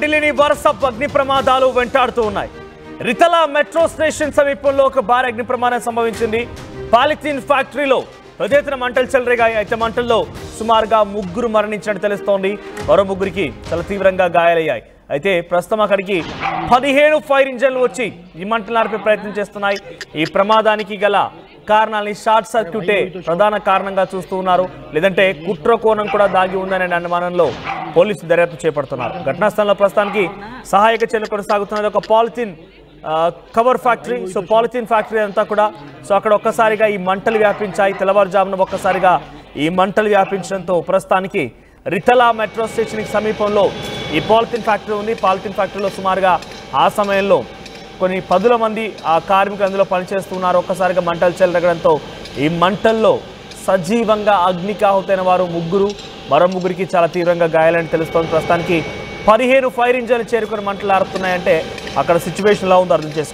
ఢిల్లీని వరుస అగ్ని ప్రమాదాలు వెంటాడుతూ ఉన్నాయి. రితలా మెట్రో స్టేషన్ సమీపంలో ఒక భారీ అగ్ని ప్రమాదం సంభవించింది. పాలిథిన్ ఫ్యాక్టరీలో పెద్ద మంటలు చెలరేగాయి. అయితే మంటల్లో సుమారుగా 3 మరణించినట్టు తెలుస్తోంది. మరో 3కి చాలా తీవ్రంగా గాయాలయ్యాయి. అయితే ప్రస్తుతం అక్కడికి 15 ఫైర్ ఇంజన్లు వచ్చి ఈ మంటలు ఆర్పే ప్రయత్నం చేస్తున్నాయి. ఈ ప్రమాదానికి గల కారణాలని షార్ట్ సర్క్యూటే ప్రధాన కారణంగా చూస్తూ ఉన్నారు. లేదంటే కుట్ర కోణం కూడా దాగి ఉందనే అనుమానంలో పోలీసులు దర్యాప్తు చేపడుతున్నారు. ఘటనా స్థలంలో ప్రస్తుతానికి సహాయక చర్యలు కొనసాగుతున్నది. ఒక polythene cover factory. So polythene factory అంతా కూడా అక్కడ ఒక్కసారిగా ఈ మంటలు వ్యాపించాయి. తెల్లవారుజామున ఒక్కసారిగా ఈ మంటలు వ్యాపించడంతో ప్రస్తుతానికి రితలా మెట్రో స్టేషన్కి సమీపంలో ఈ పాలిథిన్ ఫ్యాక్టరీ ఉంది. పాలిథిన్ ఫ్యాక్టరీలో సుమారుగా ఆ సమయంలో కొన్ని 10 మంది ఆ కార్మికులు అందులో పనిచేస్తున్నారు. ఒక్కసారిగా మంటలు చెలరగడంతో ఈ మంటల్లో సజీవంగా అగ్నికాహుతైన వారు 3, మరో 3కి చాలా తీవ్రంగా గాయాలని తెలుస్తోంది. ప్రస్తుతానికి 15 ఫైర్ ఇంజన్లు చేరుకుని మంటలు ఆరుతున్నాయంటే అక్కడ సిచ్యువేషన్ ఎలా ఉందో అర్థం చేసుకోవాలి.